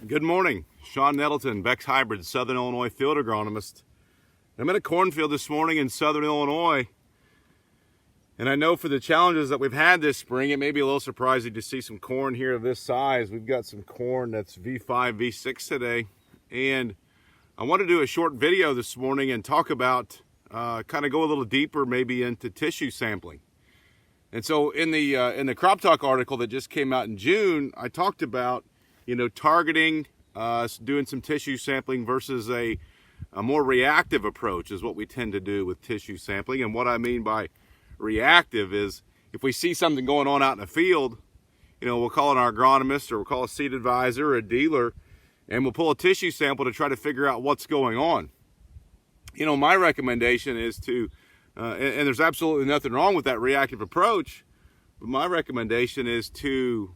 Good morning. Sean Nettleton, Beck's Hybrid, Southern Illinois field agronomist. I'm in a cornfield this morning in Southern Illinois, and I know for the challenges that we've had this spring, it may be a little surprising to see some corn here of this size. We've got some corn that's V5, V6 today, and I want to do a short video this morning and talk about, kind of go a little deeper maybe into tissue sampling. And so in the Crop Talk article that just came out in June, I talked about, targeting, doing some tissue sampling versus a more reactive approach is what we tend to do with tissue sampling. And what I mean by reactive is if we see something going on out in the field, we'll call an agronomist or we'll call a seed advisor or a dealer, and we'll pull a tissue sample to try to figure out what's going on. My recommendation is to, and there's absolutely nothing wrong with that reactive approach, but my recommendation is to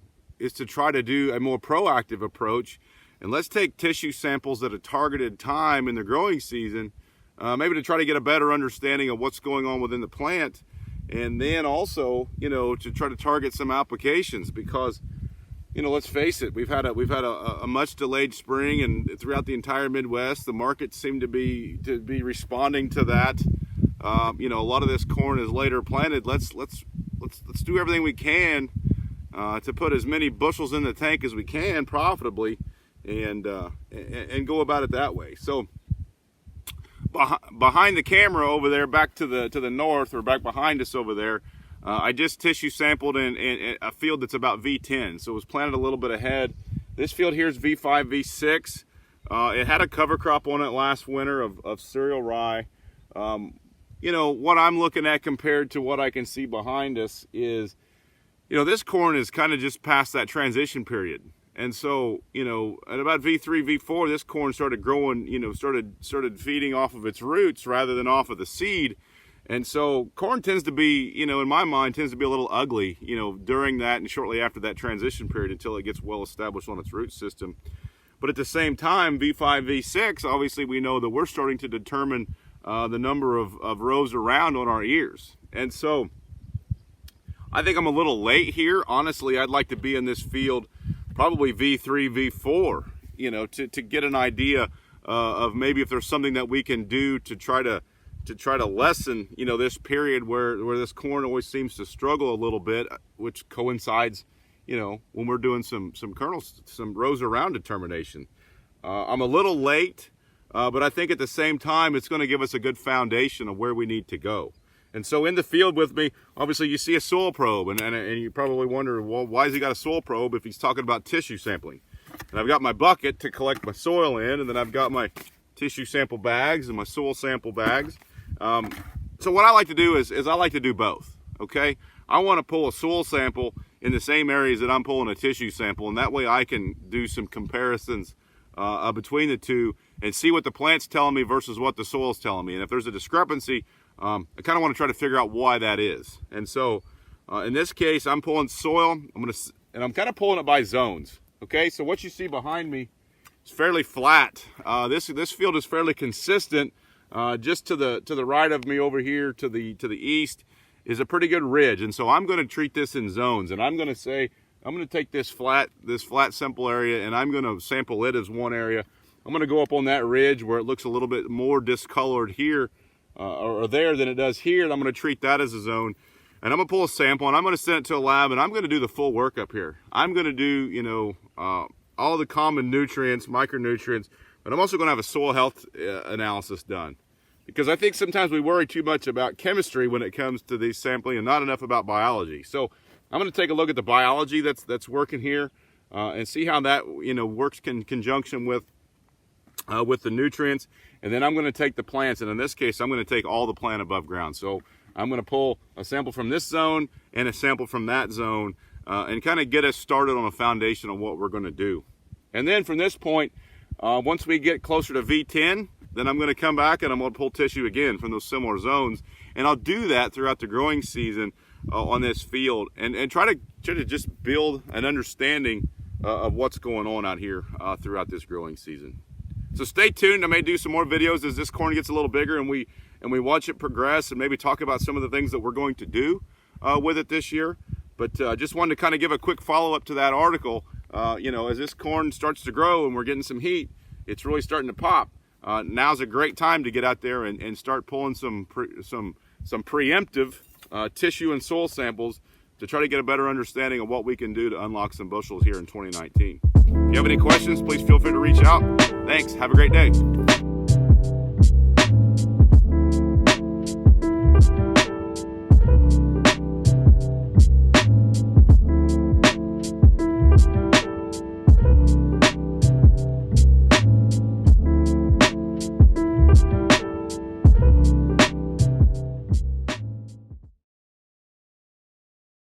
try to do a more proactive approach. And let's take tissue samples at a targeted time in the growing season, maybe to try to get a better understanding of what's going on within the plant. And then also, to try to target some applications, because, let's face it, we've had a much delayed spring, and throughout the entire Midwest, the market seemed to be responding to that. A lot of this corn is later planted. Let's do everything we can to put as many bushels in the tank as we can profitably, and go about it that way. So behind the camera over there, back to the north, or back behind us over there, I just tissue sampled in a field that's about V10, so it was planted a little bit ahead. This field here is V5, V6. It had a cover crop on it last winter of cereal rye. What I'm looking at compared to what I can see behind us is, this corn is kind of just past that transition period. And so, at about V3, V4, this corn started growing, started feeding off of its roots rather than off of the seed. And so corn tends to be, in my mind, tends to be a little ugly, during that and shortly after that transition period until it gets well established on its root system. But at the same time, V5, V6, obviously we know that we're starting to determine the number of rows around on our ears. And so I think I'm a little late here. Honestly, I'd like to be in this field probably V3, V4, to get an idea of maybe if there's something that we can do to try to lessen, this period where this corn always seems to struggle a little bit, which coincides, when we're doing some kernels, some rows around determination. I'm a little late, but I think at the same time, it's going to give us a good foundation of where we need to go. And so in the field with me, obviously you see a soil probe, and you probably wonder, well, why has he got a soil probe if he's talking about tissue sampling? And I've got my bucket to collect my soil in, and then I've got my tissue sample bags and my soil sample bags. So what I like to do is I like to do both, okay? I want to pull a soil sample in the same areas that I'm pulling a tissue sample, and that way I can do some comparisons between the two and see what the plant's telling me versus what the soil's telling me. And if there's a discrepancy, I kind of want to try to figure out why that is. And so in this case, I'm pulling soil, and I'm kind of pulling it by zones. Okay, so what you see behind me is fairly flat. This field is fairly consistent. Just to the right of me over here to the east is a pretty good ridge. And so I'm going to treat this in zones, and I'm going to take this flat sample area, and I'm going to sample it as one area. I'm going to go up on that ridge where it looks a little bit more discolored here, or there than it does here, and I'm going to treat that as a zone. And I'm going to pull a sample, and I'm going to send it to a lab, and I'm going to do the full workup here. I'm going to do, all the common nutrients, micronutrients, but I'm also going to have a soil health analysis done. Because I think sometimes we worry too much about chemistry when it comes to these sampling and not enough about biology. So I'm going to take a look at the biology that's working here and see how that, works in conjunction with the nutrients. And then I'm going to take the plants, and in this case, I'm going to take all the plant above ground. So I'm going to pull a sample from this zone and a sample from that zone and kind of get us started on a foundation of what we're going to do. And then from this point, once we get closer to V10, then I'm going to come back and I'm going to pull tissue again from those similar zones. And I'll do that throughout the growing season on this field and try to just build an understanding of what's going on out here throughout this growing season. So stay tuned. I may do some more videos as this corn gets a little bigger and we watch it progress, and maybe talk about some of the things that we're going to do with it this year. But just wanted to kind of give a quick follow-up to that article you know, as this corn starts to grow and we're getting some heat, it's really starting to pop. Now's a great time to get out there and start pulling some preemptive tissue and soil samples to try to get a better understanding of what we can do to unlock some bushels here in 2019. If you have any questions, please feel free to reach out. Thanks. Have a great day.